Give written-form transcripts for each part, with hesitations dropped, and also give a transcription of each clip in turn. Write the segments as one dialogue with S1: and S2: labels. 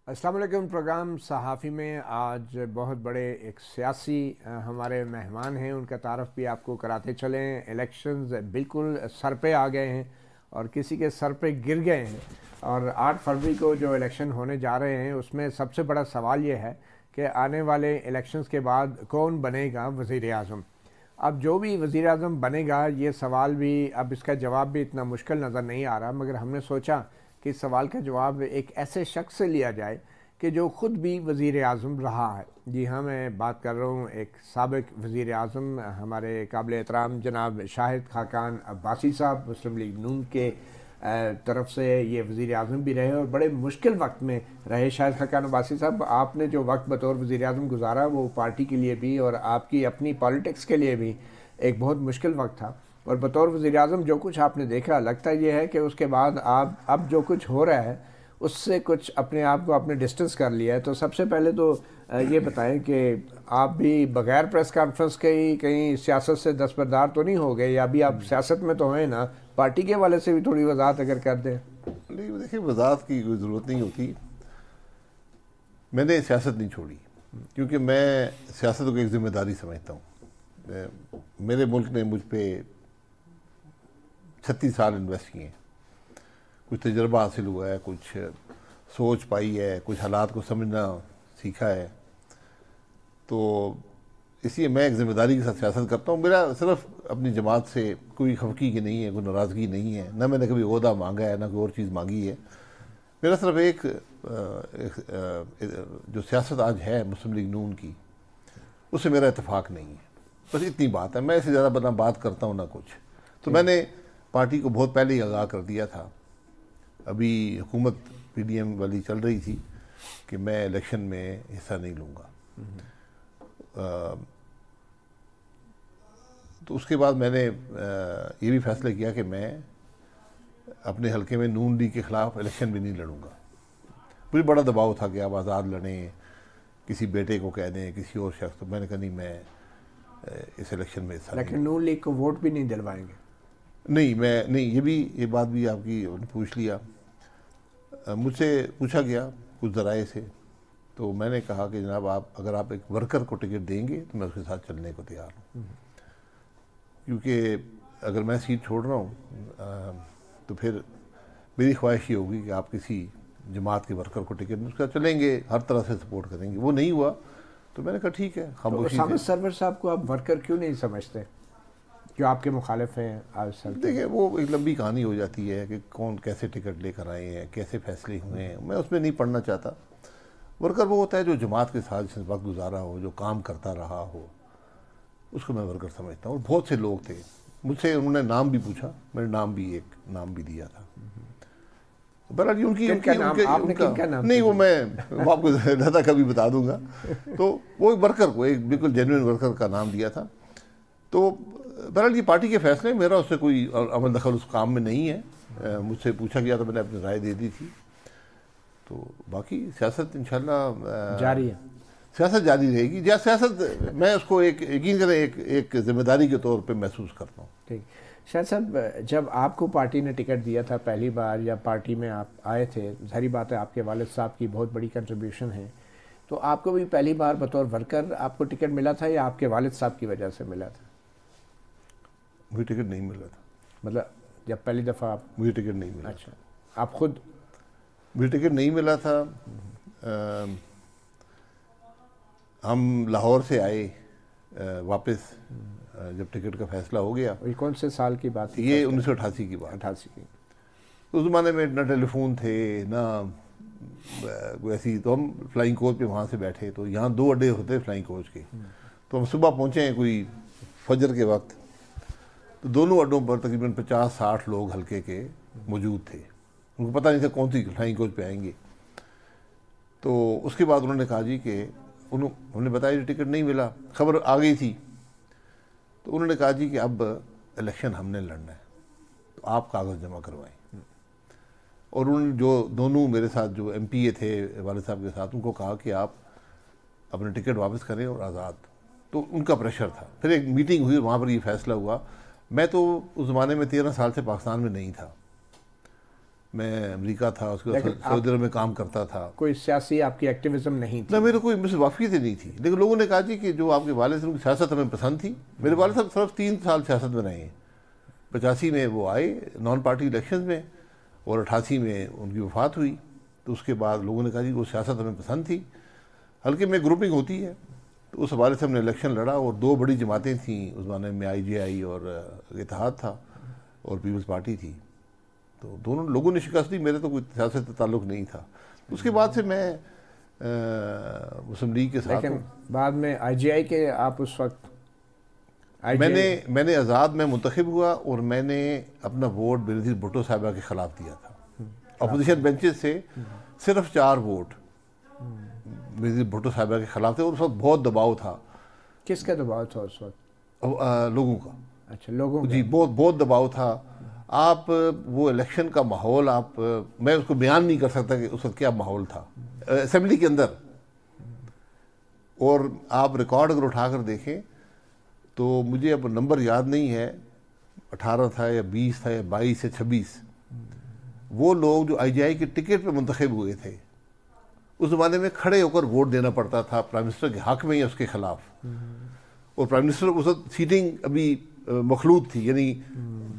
S1: अस्सलाम वालेकुम। प्रोग्राम सहाफ़ी में आज बहुत बड़े एक सियासी हमारे मेहमान हैं, उनका तारफ़ भी आपको कराते चलें। इलेक्शंस बिल्कुल सर पे आ गए हैं और किसी के सर पे गिर गए हैं और 8 फरवरी को जो इलेक्शन होने जा रहे हैं उसमें सबसे बड़ा सवाल ये है कि आने वाले इलेक्शंस के बाद कौन बनेगा वज़ीर आज़म। अब जो भी वज़ीर आज़म बनेगा, ये सवाल भी अब इसका जवाब भी इतना मुश्किल नज़र नहीं आ रहा, मगर हमने सोचा कि इस सवाल का जवाब एक ऐसे शख्स से लिया जाए कि जो ख़ुद भी वज़ीर आज़म रहा है। जी हाँ, मैं बात कर रहा हूँ एक साबिक़ वज़ीर आज़म, हमारे काबिल एहतराम जनाब शाहिद खाकान अब्बासी साहब, मुस्लिम लीग नून के तरफ से ये वज़ीर आज़म भी रहे और बड़े मुश्किल वक्त में रहे। शाहिद खाकान अब्बासी साहब, आपने जो वक्त बतौर वज़ीर आज़म गुजारा वो पार्टी के लिए भी और आपकी अपनी पॉलिटिक्स के लिए भी एक बहुत मुश्किल वक्त था, और बतौर वज़ीर आज़म जो कुछ आपने देखा, लगता ये है कि उसके बाद आप अब जो कुछ हो रहा है उससे कुछ अपने आप को आपने डिस्टेंस कर लिया है। तो सबसे पहले तो ये बताएं कि आप भी बग़ैर प्रेस कॉन्फ्रेंस के ही कहीं सियासत से दस्तबरदार तो नहीं हो गए, या अभी आप सियासत में तो हैं ना, पार्टी के वाले से भी थोड़ी वजाहत अगर कर दें।
S2: नहीं, देखिए, वजाहत की कोई ज़रूरत नहीं होती। मैंने सियासत नहीं छोड़ी क्योंकि मैं सियासत को एक ज़िम्मेदारी समझता हूँ। मेरे मुल्क ने मुझ पर 36 साल इन्वेस्ट किए, कुछ तजर्बा हासिल हुआ है, कुछ सोच पाई है, कुछ हालात को समझना सीखा है। तो इसलिए मैं एक ज़िम्मेदारी के साथ सियासत करता हूँ। मेरा सिर्फ अपनी जमात से कोई खफकी की नहीं है, कोई नाराज़गी नहीं है, ना मैंने कभी ओहदा मांगा है, ना कोई और चीज़ मांगी है। मेरा सिर्फ एक जो सियासत आज है मुस्लिम लीग नून की, उससे मेरा इत्तेफाक नहीं है, बस इतनी बात है। मैं इससे ज़्यादा ना बात करता हूँ ना कुछ। तो मैंने पार्टी को बहुत पहले ही आगाह कर दिया था, अभी हुकूमत PDM वाली चल रही थी, कि मैं इलेक्शन में हिस्सा नहीं लूँगा। तो उसके बाद मैंने ये भी फैसला किया कि मैं अपने हलके में नून लीग के ख़िलाफ़ इलेक्शन भी नहीं लड़ूँगा। मुझे बड़ा दबाव था कि आप आज़ाद लड़ें, किसी बेटे को कह दें, किसी और शख्स। तो मैंने कहा नहीं, मैं इस इलेक्शन में हिस्सा।
S1: लेकिन नून लीग को वोट भी नहीं दिलवाएंगे?
S2: नहीं, मैं नहीं, ये बात भी आपकी पूछ लिया। मुझसे पूछा गया कुछ ज़राए से, तो मैंने कहा कि जनाब, अगर आप एक वर्कर को टिकट देंगे तो मैं उसके साथ चलने को तैयार हूँ, क्योंकि अगर मैं सीट छोड़ रहा हूँ तो फिर मेरी ख्वाहिश ये होगी कि आप किसी जमात के वर्कर को टिकट में उसके साथ चलेंगे, हर तरह से सपोर्ट करेंगे। वो नहीं हुआ तो मैंने कहा ठीक है, खामोशी से।
S1: सरवर साहब को आप वर्कर क्यों नहीं समझते जो आपके मुखालिफ हैं आज सर?
S2: देखिए, वो एक लंबी कहानी हो जाती है कि कौन कैसे टिकट लेकर आए हैं, कैसे फैसले हुए हैं, मैं उसमें नहीं पढ़ना चाहता। वर्कर वो होता है जो जमात के साथ जिसने वक्त गुजारा हो, जो काम करता रहा हो, उसको मैं वर्कर समझता हूँ। और बहुत से लोग थे, मुझसे उन्होंने नाम भी पूछा, मैंने एक नाम भी दिया था। बहरहाल उनकी नाम नहीं, वो मैं आपको ज़्यादा कभी बता दूंगा। तो वो एक वर्कर को, एक बिल्कुल जेन्युइन वर्कर का नाम दिया था। तो बहरहाल ये पार्टी के फैसले, मेरा उससे कोई अमल दखल उस काम में नहीं है। मुझसे पूछा गया तो मैंने अपनी राय दे दी थी। तो बाकी सियासत इंशाल्लाह
S1: जारी है,
S2: सियासत जारी रहेगी। या सियासत मैं उसको एक यकीन करें एक जिम्मेदारी के तौर पे महसूस करता हूँ।
S1: ठीक। शायद साहब, जब आपको पार्टी ने टिकट दिया था पहली बार, या पार्टी में आप आए थे, सारी बात है आपके वालिद साहब की बहुत बड़ी कंट्रीब्यूशन है, तो आपको भी पहली बार बतौर वर्कर आपको टिकट मिला था या आपके वालिद साहब की वजह से मिला था?
S2: मुझे टिकट नहीं मिला था।
S1: मतलब जब पहली दफ़ा आप?
S2: मुझे टिकट नहीं मिला।
S1: अच्छा, आप खुद?
S2: मुझे टिकट नहीं मिला था। हम लाहौर से आए वापस, जब टिकट का फैसला हो गया।
S1: ये कौन से साल की बात थी?
S2: ये 1988 की बात।
S1: 88 की।
S2: उस ज़माने में ना टेलीफोन थे, ना वैसी। तो हम फ्लाइंग कोच पे वहाँ से बैठे, तो यहाँ 2 अड्डे होते फ्लाइंग कोच के। तो हम सुबह पहुँचे हैं कोई फजर के वक्त, तो दोनों अड्डों पर तकरीबन 50-60 लोग हल्के के मौजूद थे। उनको पता नहीं था कौन सी फ्लाइंग कोच पे आएंगे। तो उसके बाद उन्होंने कहा जी कि उन्होंने बताया टिकट नहीं मिला, खबर आ गई थी। तो उन्होंने कहा जी कि अब इलेक्शन हमने लड़ना है, तो आप कागज़ जमा करवाएं। और उन्होंने जो दोनों मेरे साथ जो MPA थे वाले साहब के साथ, उनको कहा कि आप अपने टिकट वापस करें और आज़ाद। तो उनका प्रेशर था। फिर एक मीटिंग हुई, वहाँ पर ये फैसला हुआ। मैं तो उस ज़माने में 13 साल से पाकिस्तान में नहीं था। मैं अमेरिका था, उसके बाद सऊदी अरब में काम करता था।
S1: कोई सियासी आपकी एक्टिविज्म नहीं थी?
S2: ना, मेरे कोई मुझसे वाकफियत नहीं थी, लेकिन लोगों ने कहा जी कि जो आपके वालिद साहब की सियासत हमें पसंद थी। मेरे वालिद साहब सिर्फ 3 साल सियासत में रहे हैं। 85 में वो आए नॉन पार्टी इलेक्शन में, और 88 में उनकी वफात हुई। तो उसके बाद लोगों ने कहा जी वो सियासत हमें पसंद थी, हल्के में ग्रुपिंग होती है। तो उस हवाले से हमने इलेक्शन लड़ा, और 2 बड़ी जमातें थीं उस ज़माने में, IJI और इत्तेहाद था और पीपल्स पार्टी थी। तो दोनों लोगों ने शिकस्त दी, मेरे तो कोई सियासत से ताल्लुक़ नहीं था। उसके बाद से मैं मुस्लिम लीग के साथ।
S1: लेकिन बाद में IJI के आप उस वक्त
S2: मैंने आज़ाद में मुंतखब हुआ, और मैंने अपना वोट बेनज़ीर भुट्टो साहिबा के ख़िलाफ़ दिया था। अपोजिशन बेंचेस से सिर्फ 4 वोट बेनज़ीर भुट्टो साहिबा के ख़िलाफ़ थे, और उस वक्त बहुत दबाव था।
S1: किसका दबाव था उस वक्त?
S2: लोगों का।
S1: अच्छा, लोगों का।
S2: जी, बहुत दबाव था। आप वो इलेक्शन का माहौल, मैं उसको बयान नहीं कर सकता कि उस वक्त क्या माहौल था असेंबली के अंदर। और आप रिकॉर्ड अगर उठा कर देखें तो मुझे अब नंबर याद नहीं है, 18 था या 20 था या 22 या 26, वो लोग जो IJI के टिकट पे मुंतखब हुए थे, उस ज़माने में खड़े होकर वोट देना पड़ता था प्राइम मिनिस्टर के हक़ में या उसके ख़िलाफ़। और प्राइम मिनिस्टर उस वक्त सीटिंग अभी मखलूत थी, यानी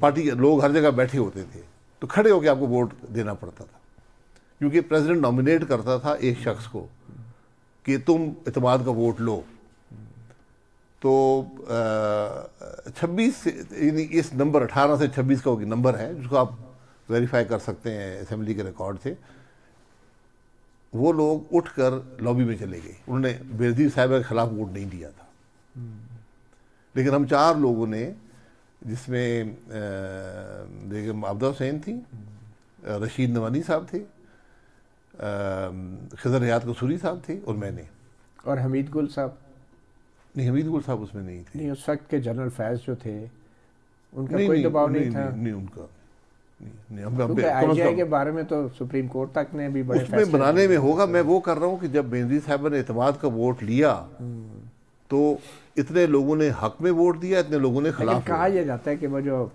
S2: पार्टी के लोग हर जगह बैठे होते थे, तो खड़े होकर आपको वोट देना पड़ता था, क्योंकि प्रेसिडेंट नॉमिनेट करता था एक शख्स को कि तुम इत्तेमाद का वोट लो। तो 26 यानी इस नंबर 18 से 26 का नंबर है, जिसको आप वेरीफाई कर सकते हैं असेंबली के रिकॉर्ड से। वो लोग उठकर लॉबी में चले गए, उन्होंने बेनज़ीर साहिबा के खिलाफ वोट नहीं दिया था। लेकिन हम 4 लोगों ने, जिसमें बेगम आबदा हुसैन थी, रशीद नवानी साहब थे, खिज़र हयात कसूरी साहब थे, और मैंने।
S1: और हमीद गुल साहब?
S2: नहीं, हमीद गुल साहब उसमें नहीं थे।
S1: नहीं, उस वक्त के जनरल फैज़ जो थे उनका कोई दबाव नहीं था?
S2: नहीं, उनका नहीं।
S1: IJI के बारे में तो सुप्रीम कोर्ट तक ने भी बड़े
S2: उसमें बनाने में होगा। मैं वो कर रहा हूँ कि जब बेनज़ीर साहब ने इत्तेमाद का वोट लिया तो इतने लोगों ने हक में वोट दिया, इतने लोगों ने खिलाफ।
S1: कहा यह जाता है कि वो जो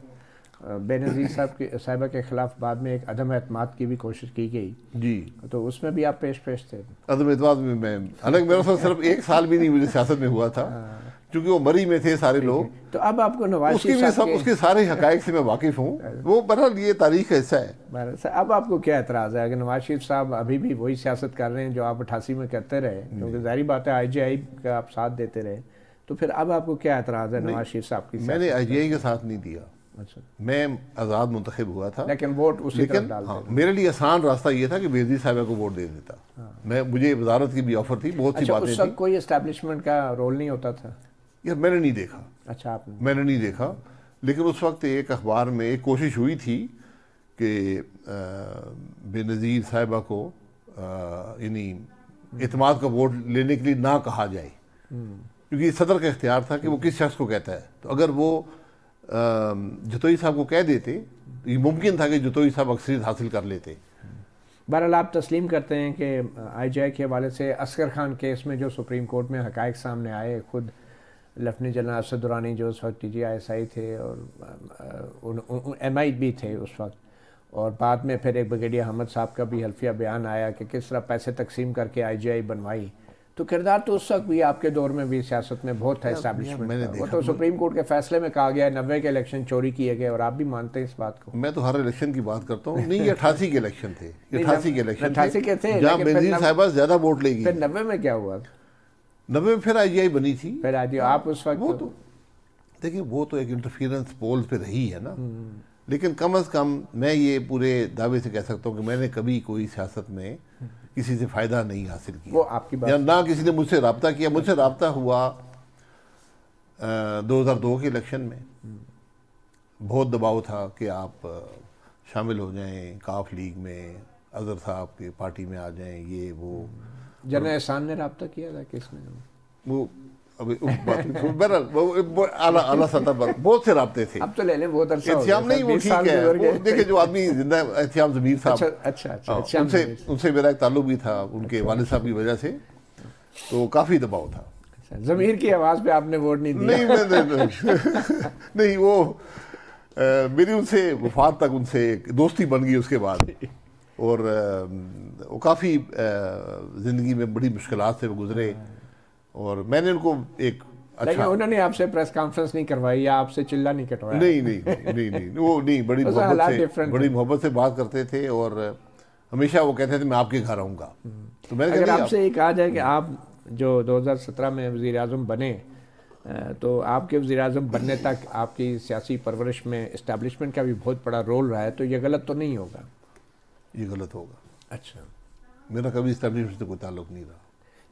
S1: बेनज़ीर साहिबा के खिलाफ बाद में एक अदम एतमाद की भी कोशिश की गई
S2: जी,
S1: तो उसमें भी आप पेश थे?
S2: अदम एतमाद में मैं, हालांकि मेरे साथ सिर्फ 1 साल भी नहीं मुझे सियासत में हुआ था, क्योंकि वो मरी में थे सारे लोग।
S1: तो अब आपको नवाज शरीफ साहब
S2: उसके सारे हकायक से मैं वाकिफ हूँ, वो बहरहाल ये तारीख का हिस्सा है।
S1: अब आपको क्या एतराज़ है अगर नवाज शरीफ साहब अभी भी वही सियासत कर रहे हैं जो आप 88 में करते रहे, क्योंकि जाहिर बात है IJI का आप साथ देते रहे, तो फिर अब आपको क्या एतराज़ है नवाज शरीफ साहब की?
S2: मैंने IJI के साथ नहीं दिया।
S1: अच्छा,
S2: मैं आज़ाद मुंतखब हुआ था,
S1: लेकिन वोट उसी तरफ डाल
S2: हाँ, मेरे लिए आसान रास्ता ये था कि बेनज़ीर साहिबा को वोट दे देता। मुझे वजारत की भी ऑफर थी, बहुत सी बातें थी।
S1: कोई एस्टैब्लिशमेंट का रोल नहीं होता था?
S2: यार मैंने नहीं देखा।
S1: अच्छा, आपने? मैंने
S2: नहीं देखा, लेकिन उस वक्त एक अखबार में एक कोशिश हुई थी कि बेनज़ीर साहिबा को यानी इत्तेमाद का वोट लेने के लिए ना कहा जाए, क्योंकि सदर का इख्तियार था कि वो किस शख्स को कहता है। तो अगर वो जतोई साहब को कह देते तो ये मुमकिन था कि जतोई साहब अक्सरियत हासिल कर लेते।
S1: बहरहाल आप तस्लीम करते हैं कि IJI के हवाले से असगर खान केस में जो सुप्रीम कोर्ट में हकायक सामने आए, खुद लेफ्टिनेंट जनरल असद दुरानी जो उस वक्त TGI थे और MI भी थे उस वक्त, और बाद में फिर एक ब्रिगेडियर अहमद साहब का भी हल्फिया बयान आया कि किस तरह पैसे तकसीम करके IJI बनवाई। तो किरदार तो उस वक्त भी आपके दौर में भी सियासत में बहुत है एस्टैब्लिशमेंट, वो तो सुप्रीम कोर्ट के फैसले में कहा गया है 90 के इलेक्शन चोरी किए गए, और आप भी मानते हैं इस बात को?
S2: मैं तो हर इलेक्शन की बात करता हूँ। नहीं, 88 के इलेक्शन थे, 88 के इलेक्शन
S1: थे
S2: जहाँ बेनज़ीर साहिबा ज़्यादा वोट लेगी।
S1: फिर 90 में क्या हुआ?
S2: 90 में फिर IJI बनी थी।
S1: फिर आप उस वक्त
S2: वो तो देखिए, वो तो एक इंटरफियरेंस पोल पे रही है ना, लेकिन कम अज़ कम मैं ये पूरे दावे से कह सकता हूँ कि मैंने कभी कोई सियासत में किसी से फ़ायदा नहीं हासिल किया।
S1: वो आपकी बात,
S2: या ना किसी ने मुझसे रब्ता किया। मुझसे रब्ता हुआ 2002 के इलेक्शन में, बहुत दबाव था कि आप शामिल हो जाएं काफ लीग में, अजहर साहब के पार्टी में आ जाएं, ये वो।
S1: जनरल एहसान ने रब्ता किया था किसने? वो
S2: अभी आला सतह पर बहुत से राब्ते थे।
S1: अब तो ले लें, बहुत अरसा
S2: एहतियाम नहीं, वो ठीक है, वो देखिए जो आदमी जिंदा, एहतियाम ज़मीर साहब। अच्छा, उनसे मेरा एक ताल्लुक भी था उनके वालिद साहब की वजह से, तो काफ़ी दबाव था।
S1: ज़मीर की आवाज़ पे आपने वोट नहीं दिया?
S2: नहीं, नहीं, वो मेरी उनसे वफात तक उनसे एक दोस्ती बन गई उसके बाद। और वो काफ़ी ज़िंदगी में बड़ी मुश्किलात से वो गुजरे, और मैंने उनको एक
S1: लेकिन उन्होंने आपसे प्रेस कॉन्फ्रेंस नहीं करवाई या आपसे चिल्ला नहीं कटवाया?
S2: नहीं, वो नहीं, बड़ी मोहब्बत से बात करते थे, और हमेशा वो कहते थे मैं आपके घर आऊँगा। तो मैंने
S1: अगर आपसे ये कहा जाए कि आप जो 2017 में वज़ीर आज़म बने, तो आपके वज़ीर आज़म बनने तक आपकी सियासी परवरिश में इस्टेब्लिशमेंट का भी बहुत बड़ा रोल रहा है, तो ये गलत तो नहीं होगा?
S2: ये गलत होगा।
S1: अच्छा,
S2: मेरा कभी इस्टेब्लिशमेंट से कोई ताल्लुक नहीं रहा।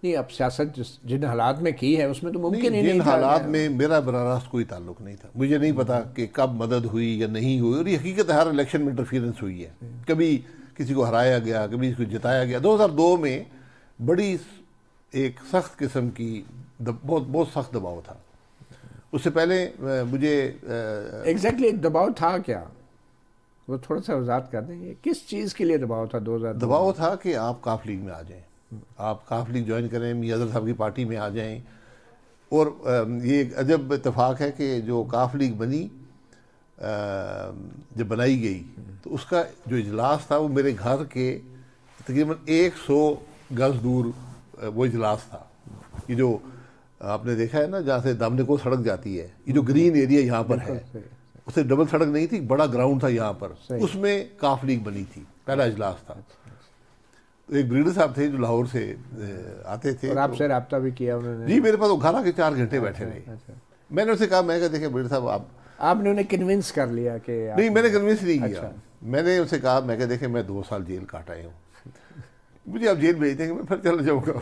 S1: नहीं, अब सियासत जिन हालात में की है उसमें तो मुमकिन ही नहीं।
S2: जिन हालात में मेरा बराह रास्त कोई ताल्लुक नहीं था, मुझे नहीं पता कि कब मदद हुई या नहीं हुई, और ये हकीकत हर इलेक्शन में इंटरफियरेंस हुई है। कभी किसी को हराया गया, कभी किसी को जिताया गया। 2002 में बड़ी एक सख्त किस्म की बहुत सख्त दबाव था। उससे पहले मुझे
S1: एग्जैक्टली दबाव था क्या, वो थोड़ा सा वजाहत कर देंगे, किस चीज़ के लिए दबाव था? 2002
S2: दबाव था कि आप काफ लीग में आ जाएं, आप काफ लीग ज्वाइन करें, मियां अजहर साहब की पार्टी में आ जाएं। और ये एक अजब इत्तेफाक है कि जो काफ लीग बनी, जब बनाई गई, तो उसका जो इजलास था वो मेरे घर के तकरीबन 100 गज दूर वो इजलास था। ये जो आपने देखा है ना, जहाँ से दामने को सड़क जाती है, ये जो ग्रीन एरिया यहाँ पर है, उससे डबल सड़क नहीं थी, बड़ा ग्राउंड था यहाँ पर, उसमें काफ लीग बनी थी, पहला इजलास था। तो एक ब्रीडर साहब थे जो लाहौर से आते थे,
S1: और आपसे रब्ता भी किया उन्होंने?
S2: जी, मेरे पास वो घर आके 4 घंटे बैठे रहे। मैंने उनसे कहा, मैं देखे ब्रीडर साहब
S1: आपने उन्हें कन्विंस कर लिया कि
S2: नहीं, मैंने कन्विंस नहीं किया। मैंने उनसे कहा, मैं देखे मैं 2 साल जेल काट आया हूँ, मुझे आप जेल भेज देंगे, मैं फिर चला जाऊँगा।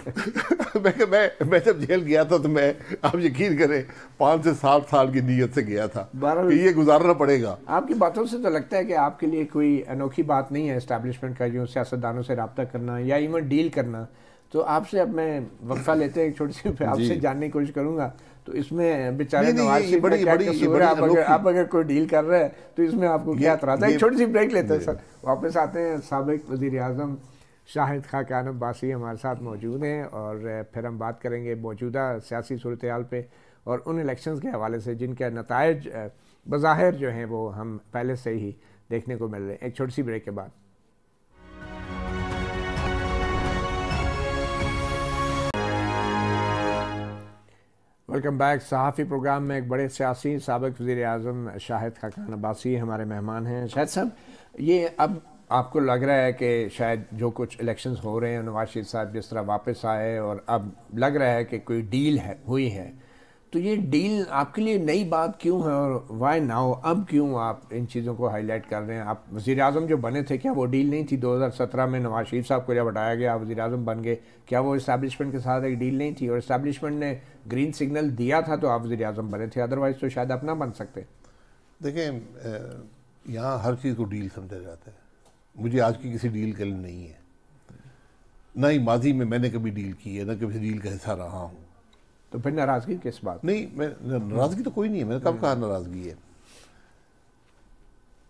S2: मैं जब जेल गया था तो मैं, आप यकीन करें, 5 से 7 साल की नीयत से गया था कि ये गुजारना पड़ेगा।
S1: आपकी बातों से तो लगता है कि आपके लिए कोई अनोखी बात नहीं है इस्टेब्लिशमेंट का, जो सियासतदानों से रब्ता करना या इवन डील करना। तो आपसे अब मैं वक्फा लेते हैं, एक छोटी सी आपसे जानने की कोशिश करूँगा, तो इसमें बेचारे नवाज शरीफ का क्या कसूर है? आप अगर कोई डील कर रहे हैं तो इसमें आपको क्या एतराज़ है? एक छोटी सी ब्रेक लेते हैं सर, वापस आते हैं। साबिक वज़ीर आज़म शाहिद खाकान अब्बासी हमारे साथ मौजूद हैं, और फिर हम बात करेंगे मौजूदा सियासी सूरत हाल पे और उन इलेक्शंस के हवाले से जिनके नताइज बज़ाहिर जो हैं वो हम पहले से ही देखने को मिल रहे हैं। एक छोटी सी ब्रेक के बाद। Welcome back. सहाफ़ी प्रोग्राम में एक बड़े सियासी साबिक वज़ीर आज़म शाहिद खाकान अब्बासी हमारे मेहमान हैं। शाहिद साहब, ये अब आपको लग रहा है कि शायद जो कुछ इलेक्शंस हो रहे हैं, नवाज शरीफ साहब जिस तरह वापस आए और अब लग रहा है कि कोई डील हुई है, तो ये डील आपके लिए नई बात क्यों है और वाई नाउ? अब क्यों आप इन चीज़ों को हाईलाइट कर रहे हैं? आप वज़ीर आज़म जो बने थे, क्या वो डील नहीं थी? 2017 में नवाज शरीफ साहब को जब हटाया गया, वज़ीर आज़म बन गए, क्या वो इस्टेब्लिशमेंट के साथ एक डील नहीं थी? और इस्टेब्लिशमेंट ने ग्रीन सिग्नल दिया था तो आप वज़ीर आज़म बने थे, अदरवाइज़ तो शायद अपना बन सकते।
S2: देखें, यहाँ हर चीज़ को डील समझा जाता है। मुझे आज की किसी डील के लिए नहीं है, ना ही माजी में मैंने कभी डील की है, ना कभी डील का हिस्सा रहा हूँ।
S1: तो फिर नाराज़गी किस बात?
S2: नहीं, मैं नाराज़गी तो कोई नहीं है, मैंने कब कहा नाराज़गी है।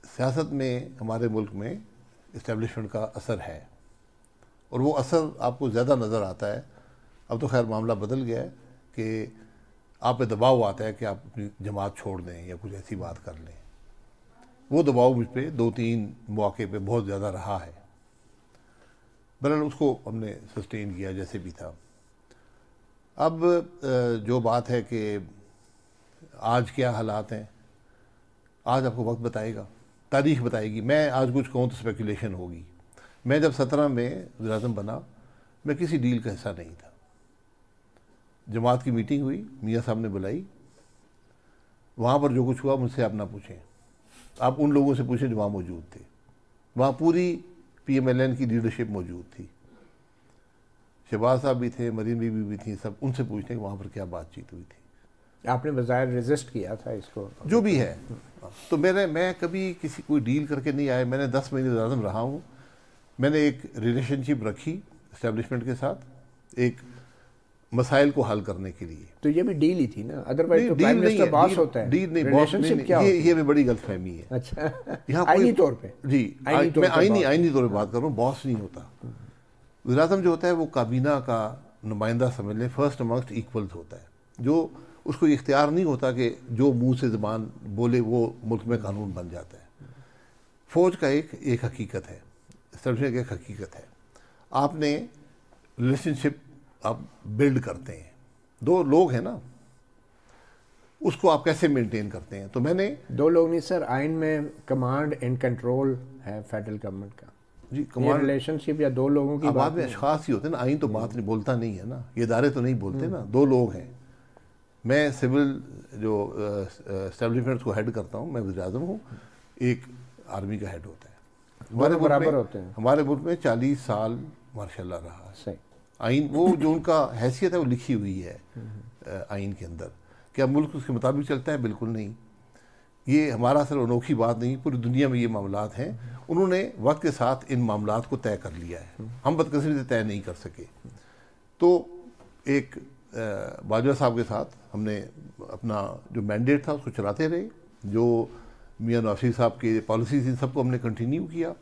S2: सियासत में हमारे मुल्क में इस्टेब्लिशमेंट का असर है, और वो असर आपको ज़्यादा नज़र आता है। अब तो खैर मामला बदल गया है कि आप पे दबाव आता है कि आप अपनी जमात छोड़ दें या कुछ ऐसी बात कर लें। वो दबाव मुझ पर 2-3 मौके पे बहुत ज़्यादा रहा है। बहरहाल उसको हमने सस्टेन किया जैसे भी था। अब जो बात है कि आज क्या हालात हैं, आज आपको वक्त बताएगा, तारीख बताएगी। मैं आज कुछ कहूँ तो स्पेकुलेशन होगी। मैं जब 17 में वज़ीर आज़म बना, मैं किसी डील का हिस्सा नहीं था। जमात की मीटिंग हुई, मियाँ साहब ने बुलाई, वहाँ पर जो कुछ हुआ मुझसे आप ना पूछें, आप उन लोगों से पूछें जो वहाँ मौजूद थे। वहाँ पूरी PMLN की लीडरशिप मौजूद थी, शहबाज साहब भी थे, मरीम बीबी भी थी, सब उनसे पूछने कि वहाँ पर क्या बातचीत हुई थी।
S1: आपने बज़ाहिर रेजिस्ट किया था इसको,
S2: जो भी है। तो मैं कभी किसी कोई डील करके नहीं आया। मैंने 10 महीने वज़ीर आज़म रहा हूँ। मैंने एक रिलेशनशिप रखी इस्टेब्लिशमेंट के साथ, एक मसाइल को हल करने के लिए।
S1: तो ये भी डील ही थी ना, अदरवाइज तो प्राइम मिनिस्टर बॉस होता है।
S2: डील नहीं, रिलेशनशिप क्या होती है? ये बड़ी गलतफहमी है।
S1: अच्छा,
S2: यहाँ
S1: आईनी तौर पे?
S2: जी, मैं आईनी तौर पे बात कर रहा हूँ, बॉस नहीं होता। वज़ीर आज़म जो होता है वो काबीना का नुमाइंदा समझ लें, फर्स्ट अमंगस्ट इक्वल्स होता है। जो उसको ये इख्तियार नहीं होता कि जो मुंह से ज़बान बोले वो मुल्क में कानून बन जाता है। फ़ौज का एक हकीकत है, सर्विस की एक हकीकत है, आपने रिलेशनशिप आप बिल्ड करते हैं, दो लोग हैं ना, उसको आप कैसे मेंटेन करते हैं। तो मैंने
S1: दो लोग नहीं सर, आइन में कमांड एंड कंट्रोल है फेडरल गवर्नमेंट का
S2: जी,
S1: कमांड रिलेशनशिप या दो लोगों की
S2: बात में अशखास ही होते हैं ना, आइन तो बात नहीं बोलता नहीं है ना, ये इदारे तो नहीं बोलते ना, दो लोग हैं। मैं सिविल जो एस्टेब्लिशमेंट्स को हेड करता हूँ, मैं वज़ीर-ए-आज़म हूँ, एक आर्मी का हेड होता है। हमारे मुल्क में 40 साल माशाल्लाह रहा है आइन, वो जो उनका हैसियत है वो लिखी हुई है आइन के अंदर। क्या मुल्क उसके मुताबिक चलता है? बिल्कुल नहीं। ये हमारा सिर्फ अनोखी बात नहीं, पूरी दुनिया में ये मामलात हैं। उन्होंने वक्त के साथ इन मामलात को तय कर लिया है, हम बदकिस्मती से तय नहीं कर सके। तो एक बाजवा साहब के साथ हमने अपना जो मैंडेट था उसको चलाते रहे, जो मियां नवाज शरीफ साहब के पॉलिसी थी सबको हमने कंटिन्यू किया।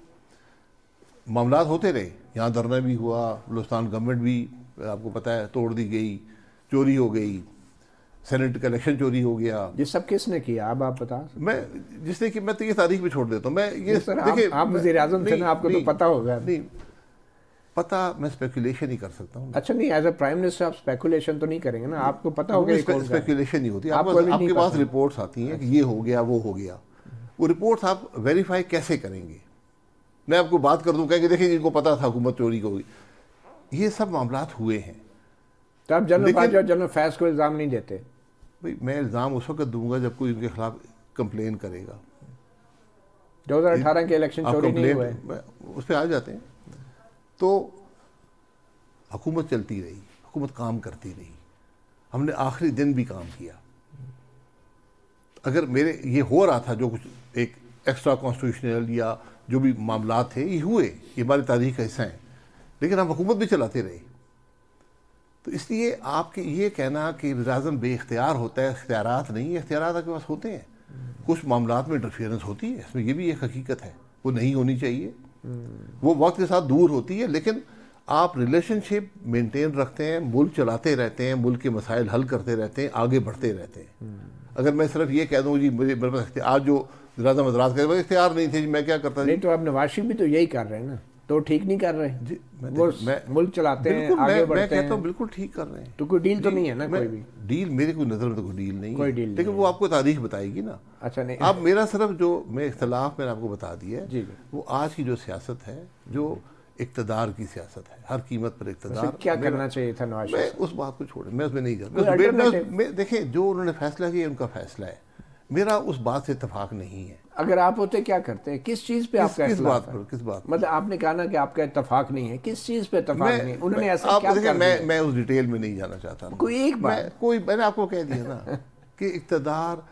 S2: मामलात होते रहे, यहाँ धरना भी हुआ, बलूचिस्तान गवर्नमेंट भी आपको पता है तोड़ दी गई, चोरी हो गई, सेनेट का इलेक्शन चोरी हो गया।
S1: ये सब किसने किया अब आप बता?
S2: मैं जिसने कि मैं तो ये तारीख पे छोड़ देता हूँ। मैं ये
S1: देखिए आप वज़ीर-ए-आज़म थे ना, आपको तो पता होगा।
S2: नहीं पता, मैं स्पेकुलेशन ही कर सकता हूँ।
S1: अच्छा नहीं, एज अ प्राइम मिनिस्टर आप स्पेकुलेशन तो नहीं करेंगे ना, आपको पता होगा।
S2: स्पेकुलेशन नहीं होती, आपके पास रिपोर्ट्स आती हैं कि ये हो गया वो हो गया, वो रिपोर्ट्स आप वेरीफाई कैसे करेंगे? मैं आपको बात कर दूं कहेंगे देखिए इनको पता था हुकूमत चोरी को, ये सब मामलात हुए हैं।
S1: तो आप जनरल फैज़ को इल्ज़ाम नहीं देते?
S2: भाई मैं इल्ज़ाम उस वक्त दूंगा जब कोई उनके खिलाफ कंप्लेन करेगा।
S1: 2018 के इलेक्शन चोरी नहीं हुए,
S2: उस पर आ जाते हैं। तो हुकूमत चलती रही, हुकूमत काम करती रही, हमने आखिरी दिन भी काम किया। अगर मेरे ये हो रहा था जो कुछ एक एक्स्ट्रा कॉन्स्टिट्यूशनल या जो भी मामलात थे ये हुए, ये हमारी तारीख का हिस्सा है, लेकिन हम हुकूमत भी चलाते रहे। तो इसलिए आपके ये कहना कि वज़ीर-ए-आज़म बेइख्तियार होता है, इख्तियारात नहीं है, इख्तियारात आपके पास होते हैं। कुछ मामलात में इंटरफेरेंस होती है, इसमें ये भी एक हकीकत है, वो नहीं होनी चाहिए, वो वक्त के साथ दूर होती है, लेकिन आप रिलेशनशिप मेंटेन रखते हैं, मुल्क चलाते रहते हैं, मुल्क के मसाइल हल करते रहते हैं, आगे बढ़ते रहते हैं। अगर मैं सिर्फ ये कह दूँ जी मेरे पास आज जो वज़ीर-ए-आज़म हज़रात के इख्तियार नहीं थे जी, मैं क्या करता?
S1: नहीं तो आप नवाज शरीफ भी तो यही कर रहे हैं ना, तो ठीक नहीं कर रहे जी, वो मुल्क चलाते हैं, आगे बढ़ते हैं।
S2: मैं कहता हूँ बिल्कुल ठीक कर रहे हैं।
S1: तो कोई डील तो नहीं है ना? कोई भी
S2: डील मेरे कोई नज़र में तो कोई डील नहीं है, लेकिन
S1: नहीं
S2: वो आपको तारीख बताएगी ना।
S1: अच्छा नहीं,
S2: अब मेरा सिर्फ जो मैं इख्तलाफ मैंने आपको बता दिया है, वो आज की जो सियासत है, जो इक़्तिदार की सियासत है, हर कीमत पर इक़्तिदार।
S1: क्या करना चाहिए था नवाज शरीफ?
S2: मैं उस बात को छोड़, मैं उसमें नहीं जाता। देखिए जो उन्होंने फैसला किया उनका फैसला है, मेरा उस बात से इत्तेफाक नहीं है।
S1: अगर आप होते क्या करते हैं? किस चीज़ पे आपका
S2: किस बात पर? किस बात?
S1: मतलब आपने कहा ना कि आपका इत्तेफाक नहीं है, किस चीज़ पे इत्तेफाक नहीं? उन्होंने ऐसा क्या कर दिया?
S2: मैं उस डिटेल में नहीं जाना चाहता।
S1: कोई एक बात,
S2: मैंने आपको कह दिया ना कि इक़्तिदार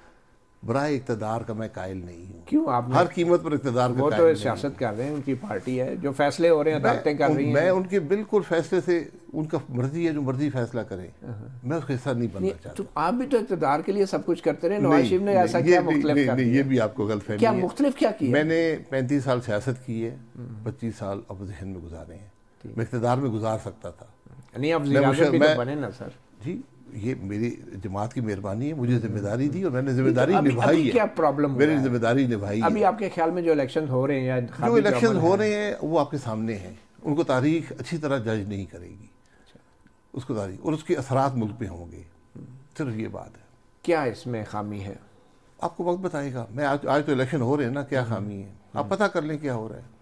S2: बराए इक़्तिदार का मैं कायल नहीं हूँ।
S1: क्यों? आप
S2: हर कीमत पर इक़्तिदार का
S1: वो तो सियासत कर रहे हैं, उनकी पार्टी है, जो फैसले हो रहे हैं अदालतें कर रही हैं।
S2: मैं उनके बिल्कुल फैसले से, उनका मर्जी है, जो मर्जी फैसला करें, मैं उसका हिस्सा नहीं बनना चाहता।
S1: तो आप भी तो इक़्तिदार के लिए सब कुछ करते रहे, नवाज शरीफ ने ऐसा क्या मुख्तलिफ कर दिया?
S2: ये भी आपको गलतफहमी है।
S1: क्या मुख्तलिफ क्या किया?
S2: मैंने 35 साल सियासत की है, 25 साल अपोजिशन में गुजारे हैं, मैं इक़्तिदार में गुजार सकता था।
S1: नहीं आप वज़ीर-ए-आज़म भी तो बने ना सर।
S2: जी ये मेरी जमात की मेहरबानी है, मुझे जिम्मेदारी दी और मैंने जिम्मेदारी निभाई है।
S1: क्या प्रॉब्लम
S2: मेरी जिम्मेदारी निभाई है।
S1: अभी आपके ख्याल में जो इलेक्शन हो रहे हैं या
S2: जो इलेक्शन हो रहे हैं वो आपके सामने हैं, उनको तारीख अच्छी तरह जज नहीं करेगी, उसको तारीख और उसके असरात मुल्क पे होंगे, सिर्फ ये बात है।
S1: क्या इसमें खामी है?
S2: आपको वक्त बताएगा। मैं आज तो इलेक्शन हो रहे हैं ना, क्या खामी है आप पता कर लें क्या हो रहा है।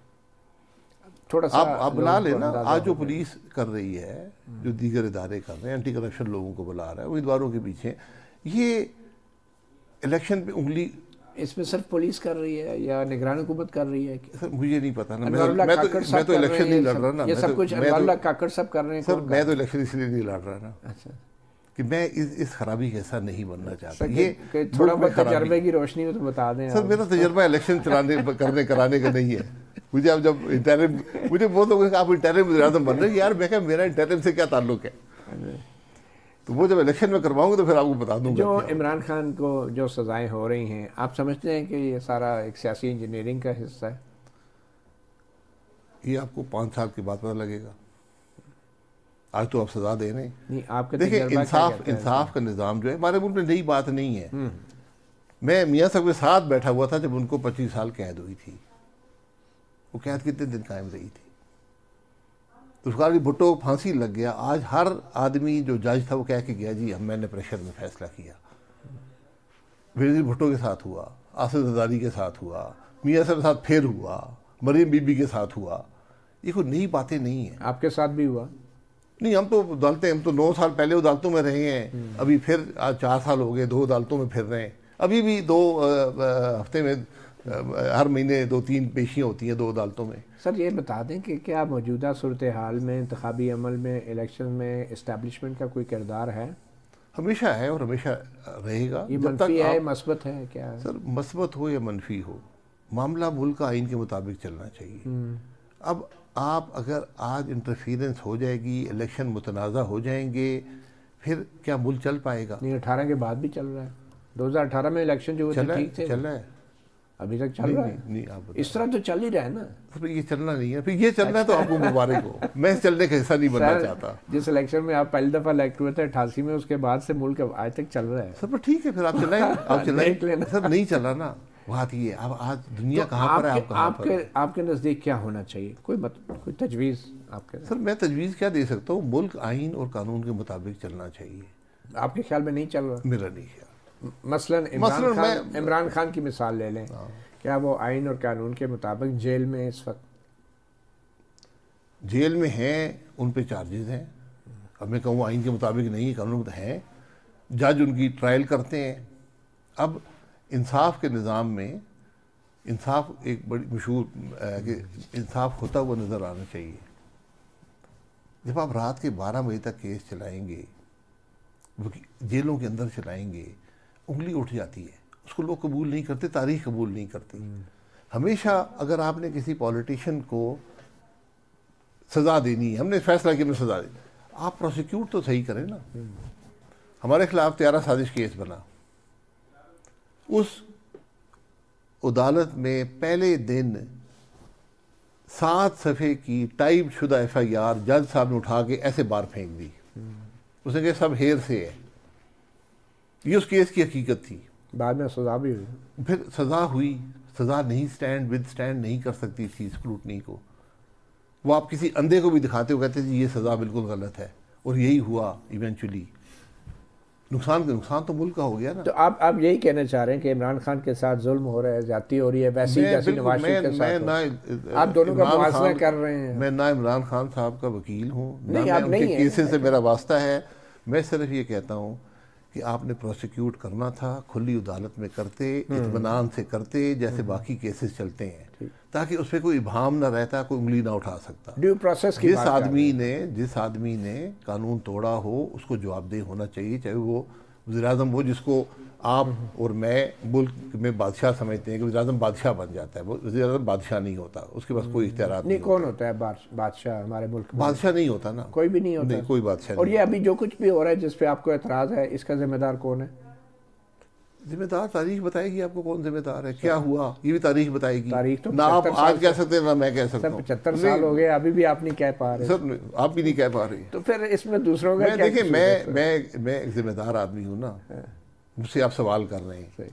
S1: थोड़ा सा
S2: आप बुला लेना। आज जो पुलिस कर रही है, जो दीगर इदारे कर रहे हैं, एंटी करप्शन लोगों को बुला रहा है उम्मीदवारों के पीछे, ये इलेक्शन पे उंगली
S1: इसमें सिर्फ पुलिस कर रही है या निगरानी हुकूमत कर रही है?
S2: सर मुझे नहीं पता ना, मैं तो इलेक्शन नहीं लड़ रहा ना।
S1: ये सब कुछ अब्दुल्ला काकड़ सब कर रहे हैं
S2: सर। मैं तो इलेक्शन इसलिए नहीं लड़ रहा ना।
S1: अच्छा
S2: कि मैं इस खराबी का हिस्सा नहीं बनना चाहता।
S1: ये थोड़ा बहुत तजर्बे की रोशनी में तो बता दें
S2: सर। मेरा तजर्बा इलेक्शन कराने का नहीं है। मुझे अब जब इंटरिम, मुझे बहुत लोग आप इंटरिम वज़ीर-ए-आज़म बन रहे हैं, यार मैं क्या, मेरा इंटरिम से क्या ताल्लुक है? तो वो जब इलेक्शन में करवाऊंगा तो फिर आपको बता दूंगा।
S1: जो इमरान खान को जो सज़ाएं हो रही हैं, आप समझते हैं कि ये सारा एक सियासी इंजीनियरिंग का हिस्सा है?
S2: ये आपको 5 साल के बाद पता लगेगा। आज तो आप सजा दे रहे हैं।
S1: नहीं, आपके
S2: देखिए इंसाफ
S1: इंसाफ
S2: का निज़ाम जो है हमारे मुल्क में नई बात नहीं है। मैं मियाँ साहब के साथ बैठा हुआ था जब उनको 25 साल कैद हुई थी। वो कैद कितने दिन कायम रही थी? तो उसका भुट्टो को फांसी लग गया। आज हर आदमी जो जज था वो कह के गया जी मैंने प्रेशर में फैसला किया। बेनज़ीर भुट्टो के साथ हुआ, आसिफ ज़रदारी के साथ हुआ, मियाँ साहब के साथ फिर हुआ, मरीम बीबी के साथ हुआ। ये कोई नई बातें नहीं है।
S1: आपके साथ भी हुआ?
S2: नहीं, हम तो अदालतें, हम तो 9 साल पहले अदालतों में रहे हैं। अभी फिर आज 4 साल हो गए 2 अदालतों में फिर रहे हैं। अभी भी 2 हफ्ते में हर महीने 2-3 पेशियाँ होती हैं 2 अदालतों में।
S1: सर ये बता दें कि क्या मौजूदा सूरत हाल में इंतखाबी अमल में इलेक्शन में इस्टेब्लिशमेंट का कोई किरदार है?
S2: हमेशा है और हमेशा रहेगा।
S1: ये मनफी है मस्बत है क्या है?
S2: सर मस्बत हो या मनफी हो, मामला मुल्क का आइन के मुताबिक चलना चाहिए। अब आप अगर आज इंटरफेरेंस हो जाएगी, इलेक्शन मुतनाज़ा हो जाएंगे, फिर क्या मुल्क चल पाएगा?
S1: नहीं, 18 के बाद भी चल रहा है। 2018 में इलेक्शन जो हुए थे ठीक थे,
S2: चल रहा है,
S1: अभी तक चल रहा है।
S2: नहीं आप
S1: इस तरह तो चल ही रहा है ना।
S2: फिर ये चलना नहीं है, फिर ये चलना है तो आपको मुबारक हो। मैं चलने का हिस्सा नहीं बनना चाहता।
S1: जिस इलेक्शन में आप पहली दफ़ा इलेक्ट हुए थे 88 में, उसके बाद से मुल्क आज तक चल रहा है।
S2: सर ठीक है, फिर आप चलाएं, आप चलाएं। सर नहीं चला ना, बात ये। अब आज दुनिया कहाँ पर है, आप कहाँ पर है?
S1: आपके नज़दीक क्या होना चाहिए? कोई तजवीज़ आपके?
S2: सर मैं तजवीज़ क्या दे सकता हूँ? मुल्क आइन और कानून के मुताबिक चलना चाहिए।
S1: आपके ख्याल में नहीं चल रहा?
S2: मेरा नहीं ख्याल।
S1: मसलन इमरान खान की मिसाल ले लें, क्या वो आइन और कानून के मुताबिक जेल में इस वक्त?
S2: जेल में हैं, उन पे चार्जेस हैं। अब मैं कहूँ आइन के मुताबिक नहीं, कानून हैं। जज उनकी ट्रायल करते हैं। अब इंसाफ के निज़ाम में इंसाफ एक बड़ी मशहूर कि इंसाफ होता हुआ नज़र आना चाहिए। जब आप रात के 12 बजे तक केस चलाएंगे, जेलों के अंदर चलाएंगे, उंगली उठ जाती है। उसको लोग कबूल नहीं करते, तारीख कबूल नहीं करती। हमेशा अगर आपने किसी पॉलिटिशियन को सज़ा देनी है, हमने फैसला किया सज़ा दी, आप प्रोसिक्यूट तो सही करें ना। हमारे खिलाफ 13 साजिश केस बना। उस अदालत में पहले दिन 7 सफ़े की टाइप शुदा FIR जज साहब ने उठा के ऐसे बाहर फेंक दी। उसने कहा सब हेर से है। ये उस केस की हकीकत थी।
S1: बाद में सज़ा भी हुई।
S2: फिर सज़ा हुई। सज़ा नहीं विद स्टैंड नहीं कर सकती थी स्क्रूटनी को। वो आप किसी अंधे को भी दिखाते हो, कहते थे ये सज़ा बिल्कुल गलत है, और यही हुआ इवेंचुअली। नुकसान तो मुल्क का हो गया ना।
S1: तो आप यही कहना चाह रहे हैं कि इमरान खान के साथ जुल्म हो रहा है, ज्यादती हो रही है, वैसी जैसी नवाज शरीफ के साथ आप दोनों का मुआवजा कर रहे हैं?
S2: मैं ना इमरान खान साहब का वकील हूँ,
S1: नहीं आप नहीं है,
S2: केसेस से मेरा वास्ता है। मैं सिर्फ ये कहता हूँ कि आपने प्रोसिक्यूट करना था, खुली अदालत में करते, इत्मीनान से करते, जैसे बाकी केसेस चलते हैं, ताकि उस पर कोई इबाम ना रहता, कोई उंगली ना उठा सकता।
S1: ड्यू प्रोसेस की
S2: जिस आदमी ने कानून तोड़ा हो उसको जवाबदेह होना चाहिए, चाहे वो वज़ीर-ए-आज़म वो जिसको आप और मैं मुल्क में बादशाह समझते हैं कि वज़ीर-ए-आज़म बादशाह बन जाता है। वो वज़ीर-ए-आज़म बादशाह नहीं होता, उसके पास कोई इख्तियारात नहीं।
S1: कौन होता है बादशाह हमारे मुल्क में?
S2: बादशाह नहीं होता ना,
S1: कोई भी नहीं होता।
S2: नहीं, कोई बादशाह।
S1: और ये अभी जो कुछ भी हो रहा है जिस पे आपको एतराज़ है, इसका जिम्मेदार कौन है?
S2: जिम्मेदार तारीख बताएगी आपको कौन जिम्मेदार है, क्या हुआ ये भी तारीख बताएगी।
S1: तारीख तो
S2: ना आप आज कह सकते हैं ना मैं कह सकता हूँ।
S1: 75 साल हो गए, अभी भी आप नहीं कह पा रहे।
S2: सर आप भी नहीं कह पा रहे।
S1: तो फिर इसमें दूसरों का क्या?
S2: देखिए मैं एक जिम्मेदार आदमी हूँ ना, मुझसे आप सवाल कर रहे हैं,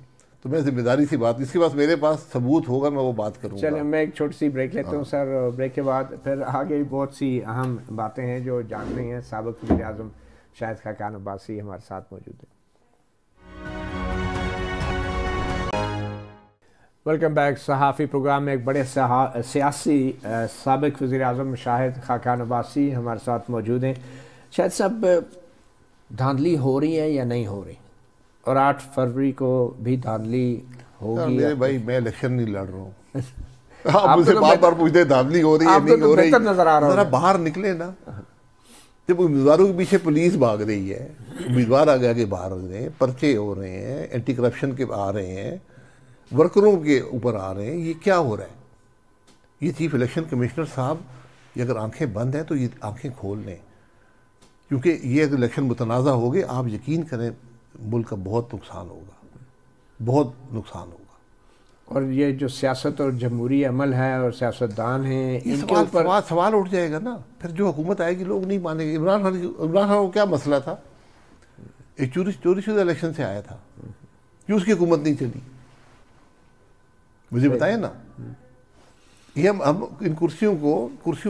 S2: तो मैं जिम्मेदारी सी बात, इसके पास मेरे पास सबूत होगा, मैं वो बात करूँगा।
S1: चलिए मैं एक छोटी सी ब्रेक लेता हूँ सर। ब्रेक के बाद फिर आगे बहुत सी अहम बातें हैं जो जाननी हैं। साबिक़ वज़ीर-ए-आज़म शाहिद खाकान अब्बासी हमारे साथ मौजूद हैं। Welcome back. सहाफ़ी प्रोग्राम में एक बड़े सियासी साबिक़ वज़ीर-ए-आज़म शाहिद खाकान अब्बासी हमारे साथ मौजूद हैं। शाहिद साहब, धांधली हो रही है या नहीं हो रही? और 8 फरवरी को भी धांधली होगी?
S2: मेरे भाई मैं इलेक्शन नहीं लड़ रहा हूँ। आप मुझे बार-बार पूछते धांधली हो रही है नहीं हो रही।
S1: नजर आ रहा है।
S2: जरा बाहर निकले ना। जब उम्मीदवारों के पीछे पुलिस भाग रही है, उम्मीदवार आगे आगे भाग रहे हैं, पर्चे हो रहे हैं, एंटी करप्शन के आ रहे हैं, वर्करों के ऊपर आ रहे हैं, ये क्या हो रहा है? ये चीफ इलेक्शन कमिश्नर साहब ये अगर आंखें बंद हैं तो ये आंखें खोल लें, क्योंकि ये अगर इलेक्शन मुतनाज़ा हो गए, आप यकीन करें मुल्क का बहुत नुकसान होगा, बहुत नुकसान होगा।
S1: और ये जो सियासत और जमहूरी अमल है और सियासतदान हैं, इनके ऊपर
S2: सवाल उठ जाएगा ना। फिर जो हुकूमत आएगी लोग नहीं मानेंगे। इमरान खान को क्या मसला था, एक चोरी शुदा इलेक्शन से आया था, क्यों उसकी हुकूमत नहीं चली, मुझे बताए ना। ये हम इन कुर्सियों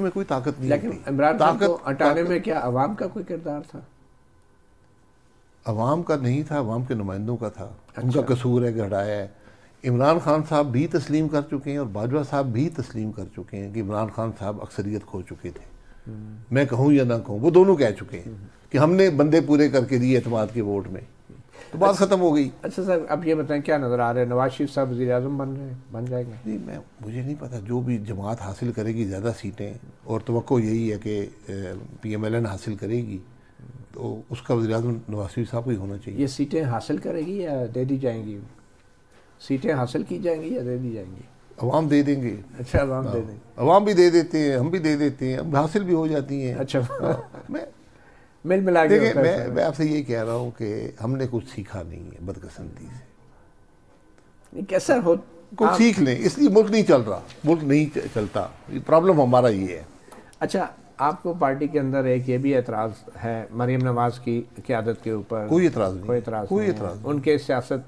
S2: में कोई ताकत नहीं,
S1: लेकिन इमरान खान को हटाने में क्या अवाम का कोई किरदार था?
S2: अवाम का नहीं था, अवाम के नुमाइंदों का था। अच्छा। उनका कसूर है कि हटाया है। इमरान खान साहब भी तस्लीम कर चुके हैं और बाजवा साहब भी तस्लीम कर चुके हैं कि इमरान खान साहब अक्सरियत खो चुके थे। मैं कहूँ या ना कहूँ, वो दोनों कह चुके हैं कि हमने बंदे पूरे करके दिए एतमाद के वोट में, तो बात खत्म हो गई।
S1: अच्छा सर, अब ये बताएं क्या नज़र आ रहा है, नवाज शरीफ साहब वज़ीर आज़म बन जाएंगे?
S2: नहीं, मुझे नहीं पता। जो भी जमात हासिल करेगी ज़्यादा सीटें, और तवक्को यही है कि PMLN हासिल करेगी, तो उसका वज़ीर आज़म नवाज शरीफ साहब को ही होना चाहिए।
S1: ये सीटें हासिल करेगी या दे दी जाएंगी? सीटें हासिल की जाएंगी या दे दी जाएंगी?
S2: अवाम दे देंगे।
S1: अच्छा, अवाम दे देंगे।
S2: अवाम भी दे देते हैं, हम भी दे देते हैं, हासिल भी हो जाती हैं।
S1: अच्छा,
S2: मैं
S1: मिल मिला के
S2: देखिए, मैं आपसे ये कह रहा हूँ कि हमने कुछ सीखा नहीं है बदकिस्मती से।
S1: कैसा हो
S2: कुछ सीख लें, इसलिए मुल्क नहीं चल रहा, मुल्क नहीं चलता, प्रॉब्लम हमारा ये है।
S1: अच्छा, आपको पार्टी के अंदर एक ये भी एतराज़ है मरीम नवाज की क़यादत के ऊपर?
S2: कोई एतराज़ नहीं,
S1: कोई एतराज़ उनके सियासत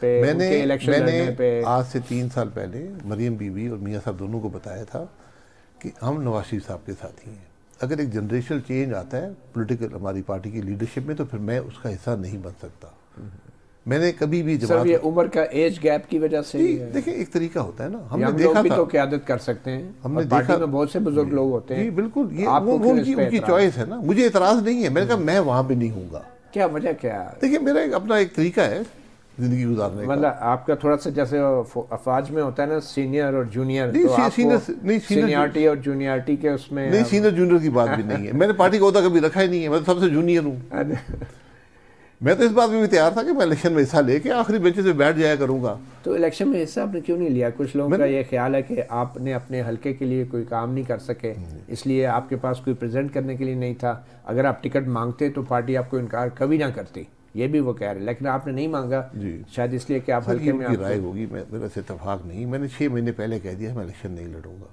S1: पे,
S2: मैंने
S1: इलेक्शन लड़ने पे।
S2: आज से 3 साल पहले मरीम बीवी और मियाँ साहब दोनों को बताया था कि हम नवाज शरीफ साहब के साथी हैं। अगर एक जनरेशनल चेंज आता है पॉलिटिकल हमारी पार्टी की लीडरशिप में, तो फिर मैं उसका हिस्सा नहीं बन सकता। मैंने कभी भी
S1: जब ये उम्र का एज गैप की वजह से,
S2: देखिए एक तरीका होता है ना,
S1: हमने देखा भी था, तो क़यादत कर सकते हैं।
S2: हमने
S1: पार्टी में बहुत से बुजुर्ग लोग होते हैं।
S2: जी बिल्कुल, ये उनकी चॉइस है ना, मुझे एतराज़ नहीं है। मैंने कहा मैं वहाँ पे नहीं हूँगा।
S1: क्या वजह क्या? देखिए
S2: मेरा अपना एक तरीका है जिंदगी गुजारने का।
S1: मतलब आपका थोड़ा सा जैसे अफवाज में होता है ना सीनियर और जूनियर, तो सीनियरिटी और जूनियरिटी के उसमें
S2: नहीं, सीनियर जूनियर की बात भी नहीं है। मैंने पार्टी का ओहदा कभी रखा ही नहीं है, मैं तो सबसे जूनियर हूँ। मैं तो इस बात में भी तैयार था कि मैं इलेक्शन में हिस्सा लेके आखिरी बेंचेस पे बैठ जाया करूंगा।
S1: तो इलेक्शन में हिस्सा आपने क्यों नहीं लिया? कुछ लोगों का ये ख्याल है कि आपने अपने हलके के लिए कोई काम नहीं कर सके, इसलिए आपके पास कोई प्रेजेंट करने के लिए नहीं था। अगर आप टिकट मांगते तो पार्टी आपको इनकार कभी ना करती, ये भी वो कह रहे, लेकिन आपने नहीं मांगा, शायद इसलिए कि आप हल्के में
S2: राय होगी। मेरा से इत्तेफाक नहीं, मैंने 6 महीने पहले कह दिया मैं इलेक्शन नहीं लड़ूंगा।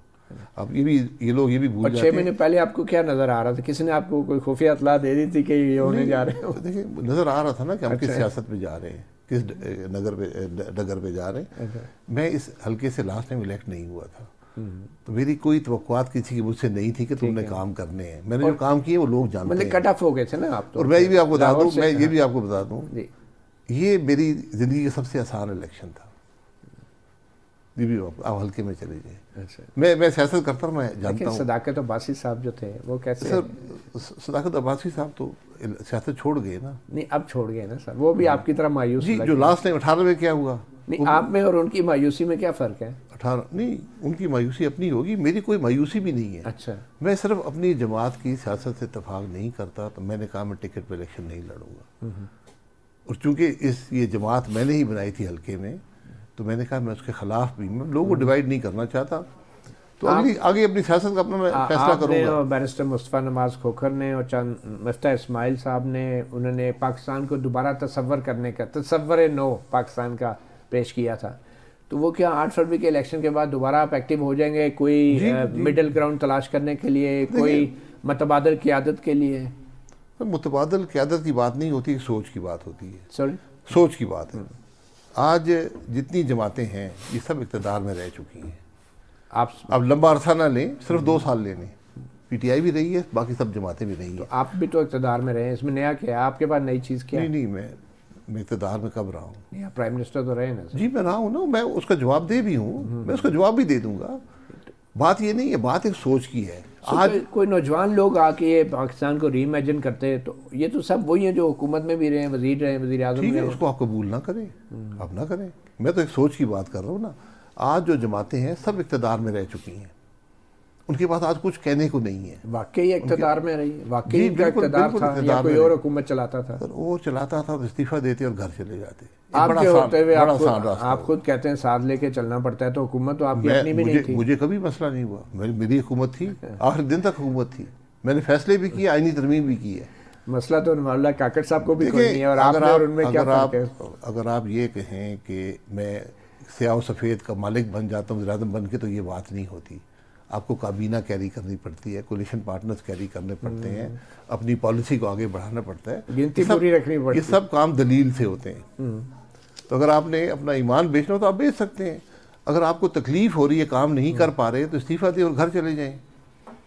S2: अब ये लोग ये भी भूल जाते हैं।
S1: 6 महीने पहले आपको क्या नजर आ रहा था? किसी ने आपको कोई खुफिया इत्तला दे दी थी कि ये होने जा रहे हैं?
S2: देखिए, नजर आ रहा था ना कि हम किस सियासत में जा रहे हैं, किस नगर पे जा रहे हैं। मैं इस हल्के से लास्ट टाइम इलेक्ट नहीं हुआ था, तो मेरी कोई तवक्कुआत किसी की मुझसे नहीं थी कि तुमने काम करने हैं। मैंने जो काम किए वो लोग जानते हैं।
S1: मतलब कट ऑफ हो गए थे ना आप तो।
S2: और मैं ये भी आपको बता दूं, ये मेरी जिंदगी का सबसे आसान इलेक्शन था। जी भी आप हल्के में चले जाए।
S1: अच्छा।
S2: मैं सियासत करता हूँ, मैं जानता हूँ।
S1: सदाकत अब्बासी साहब जो थे वो कैसे?
S2: सर, सदाकत अब्बासी साहब तो सियासत छोड़ गए ना।
S1: नहीं, अब छोड़ गए ना सर, वो भी आपकी तरह मायूस।
S2: जी, जो लास्ट टाइम 18 में क्या हुआ,
S1: नहीं आप में और उनकी मायूसी में क्या फ़र्क है?
S2: 18 नहीं, उनकी मायूसी अपनी होगी, मेरी कोई मायूसी भी नहीं है।
S1: अच्छा,
S2: मैं सिर्फ अपनी जमात की सियासत से इत्तेफाक नहीं करता, तो मैंने कहा मैं टिकट पर इलेक्शन नहीं लड़ूंगा। और चूंकि ये जमात मैंने ही बनाई थी हल्के में, तो मैंने कहा मैं उसके खिलाफ भी, मैं लोगों को डिवाइड नहीं करना चाहता, तो आगे अपनी सियासत का अपना मैं फैसला करूंगा।
S1: और बैरिस्टर मुस्तफ़ा नवाज खोखर ने और चंद मिफ्ता इस्माइल साहब ने, उन्होंने पाकिस्तान को दोबारा तसव्वुर करने का, तसव्वुर नो पाकिस्तान का पेश किया था। तो वो क्या 8 फरवरी के इलेक्शन के बाद दोबारा आप एक्टिव हो जाएंगे कोई मिडिल ग्राउंड तलाश करने के लिए, कोई मतबादल क़यादत के लिए?
S2: मुतबादल क़यादत की बात नहीं होती, सोच की बात होती है।
S1: सॉरी,
S2: सोच की बात है। आज जितनी जमातें हैं ये सब इक़्तिदार में रह चुकी हैं। आप अब लंबा अरसा ना लें, सिर्फ 2 साल ले लें। PTI भी रही है, बाकी सब जमातें भी रही हैं।
S1: तो आप भी तो इक़्तिदार में रहे हैं, इसमें नया क्या है? आपके पास नई चीज़ क्या है?
S2: नहीं, मैं इक़्तिदार में कब रहा हूँ?
S1: नहीं, आप प्राइम मिनिस्टर तो रहे ना।
S2: जी मैं रहा हूँ ना, मैं उसका जवाब दे भी हूँ, मैं उसका जवाब भी दे दूँगा। बात ये नहीं है, बात एक सोच की है।
S1: आज कोई नौजवान लोग आके पाकिस्तान को रीइमेजिन करते हैं, तो ये तो सब वही हैं जो हुकूमत में भी रहे हैं, वजीर रहे हैं, वजीर आज़म रहे हैं।
S2: उसको आप कबूल ना करें, आप ना करें। मैं तो एक सोच की बात कर रहा हूँ ना। आज जो जमातें हैं सब इक़्तिदार में रह चुकी हैं, उनके पास आज कुछ कहने को नहीं है।
S1: वाकई इक़्तिदार में रही है, वाकई इक़्तिदार था या कोई और हुकूमत चलाता था?
S2: वो चलाता था तो इस्तीफा देते और घर चले जाते।
S1: आपके होते हुए आप खुद कहते हैं साथ लेके चलना पड़ता है, तो हुकूमत तो आपकी अपनी भी नहीं थी।
S2: मुझे कभी मसला नहीं हुआ, मेरी हुकूमत थी, आखिरी दिन तक हुकूमत थी, मैंने फैसले भी किए, आईनी तरमीम भी की है।
S1: मसला तो मौलाना काकड़ साहब को भी कोई नहीं है, और आपने और उनमें क्या फर्क है?
S2: अगर आप ये कहें कि मैं स्याह सफ़ेद का मालिक बन जाता हूँ वज़ीर-ए-आज़म बन के, तो ये बात नहीं होती। आपको काबीना कैरी करनी पड़ती है, कोलिशन पार्टनर्स कैरी करने पड़ते हैं, अपनी पॉलिसी को आगे बढ़ाना पड़ता है,
S1: गिनती पूरी रखनी पड़ती
S2: है। ये सब काम दलील से होते हैं। तो अगर आपने अपना ईमान बेचना हो तो आप बेच सकते हैं। अगर आपको तकलीफ हो रही है, काम नहीं कर पा रहे, तो इस्तीफा दें और घर चले जाएं।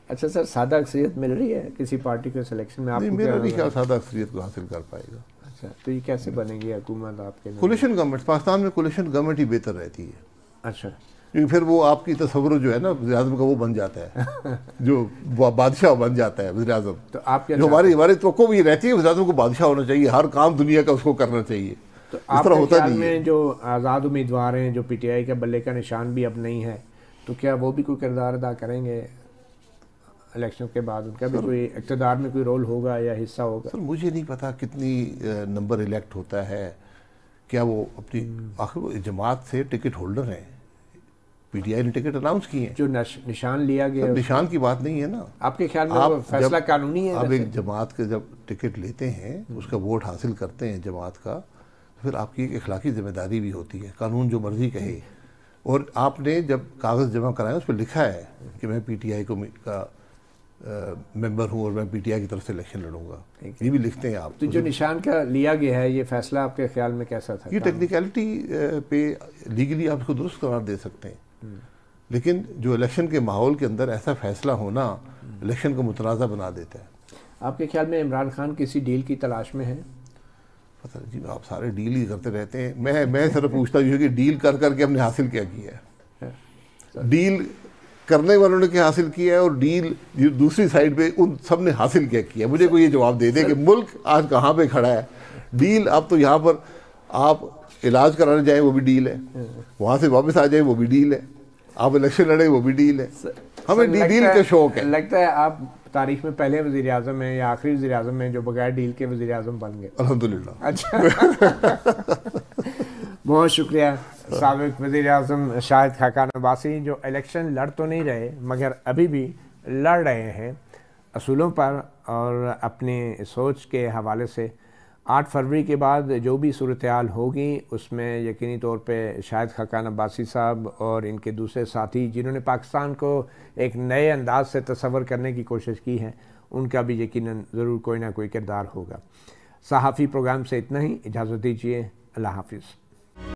S1: अच्छा सर, सादा अक्सरियत मिल रही है किसी पार्टी के सिलेक्शन में?
S2: नहीं, मेरा नहीं ख्याल सादा अक्सरियत को हासिल कर पाएगा।
S1: अच्छा, तो ये कैसे बनेगी हुकूमत आपके?
S2: कोलिशन गवर्नमेंट, पाकिस्तान में कोलिशन गवर्नमेंट ही बेहतर रहती है।
S1: अच्छा,
S2: क्योंकि फिर वो आपकी तस्वुर जो है ना वज़ीर आज़म का, वो बन जाता है जो बादशाह बन जाता है वज़ीर आज़म।
S1: तो आप क्या,
S2: जो हमारी तो भी रहती है, वज़ीर आज़म को बादशाह होना चाहिए, हर काम दुनिया का उसको करना चाहिए।
S1: तो इस तरह होता नहीं है। जो आज़ाद उम्मीदवार हैं, जो पीटीआई का बल्ले का निशान भी अब नहीं है, तो क्या वो भी कोई किरदार अदा करेंगे इलेक्शन के बाद? उनका भी कोई इक़्तिदार में कोई रोल होगा या हिस्सा होगा?
S2: सर मुझे नहीं पता कितनी नंबर इलेक्ट होता है, क्या वो अपनी आखिर जमात से टिकट होल्डर हैं। पीटीआई ने टिकट अनाउंस किए हैं।
S1: जो निशान लिया गया,
S2: निशान की बात नहीं है ना।
S1: आपके ख्याल में वो फैसला कानूनी है?
S2: आप एक जमात के जब टिकट लेते हैं, उसका वोट हासिल करते हैं जमात का, तो फिर आपकी एक अखलाकी जिम्मेदारी भी होती है, कानून जो मर्जी कहे। और आपने जब कागज़ जमा कराए उस पर लिखा है कि मैं पीटीआई का मेंबर हूँ और मैं पीटीआई की तरफ से इलेक्शन लड़ूंगा, ये भी लिखते हैं आप।
S1: तो जो निशान का लिया गया है, ये फैसला आपके ख्याल में कैसा था?
S2: ये टेक्निकलिटी पे लीगली आप इसको दुरुस्त करार दे सकते हैं, लेकिन जो इलेक्शन के माहौल के अंदर ऐसा फैसला होना इलेक्शन को मुतनाज़ा बना देता है।
S1: आपके ख्याल में इमरान खान किसी डील की तलाश में है?
S2: पता नहीं जी, आप सारे डील ही करते रहते हैं। मैं सिर्फ पूछता हूँ कि डील कर करके हमने हासिल क्या किया है। डील करने वालों ने क्या हासिल किया है और डील दूसरी साइड पे उन सब ने हासिल क्या किया है। मुझे कोई ये जवाब दे दे कि मुल्क आज कहाँ पे खड़ा है। डील अब तो यहाँ पर आप इलाज कराने जाएं वो भी डील है, वहाँ से वापस आ जाए वो भी डील है, आप इलेक्शन लड़े वो भी डील है। हमें डील का शौक है।
S1: लगता है आप तारीख में पहले वज़ीर आज़म हैं या आखिरी वज़ीर आज़म हैं जो बगैर डील के वज़ीर आज़म बन गए।
S2: अल्हम्दुलिल्लाह।
S1: अच्छा बहुत शुक्रिया साबिक़ वज़ीर आज़म शाहिद खाकान अब्बासी, जो इलेक्शन लड़ तो नहीं रहे मगर अभी भी लड़ रहे हैं असूलों पर और अपनी सोच के हवाले से। 8 फरवरी के बाद जो भी सूरत हाल होगी उसमें यकीनी तौर पे शाहिद खाकान अब्बासी साहब और इनके दूसरे साथी जिन्होंने पाकिस्तान को एक नए अंदाज से तस्वर करने की कोशिश की है, उनका भी यकीनन ज़रूर कोई ना कोई किरदार होगा। सहाफ़ी प्रोग्राम से इतना ही, इजाज़त दीजिए, अल्लाह हाफ़िज़।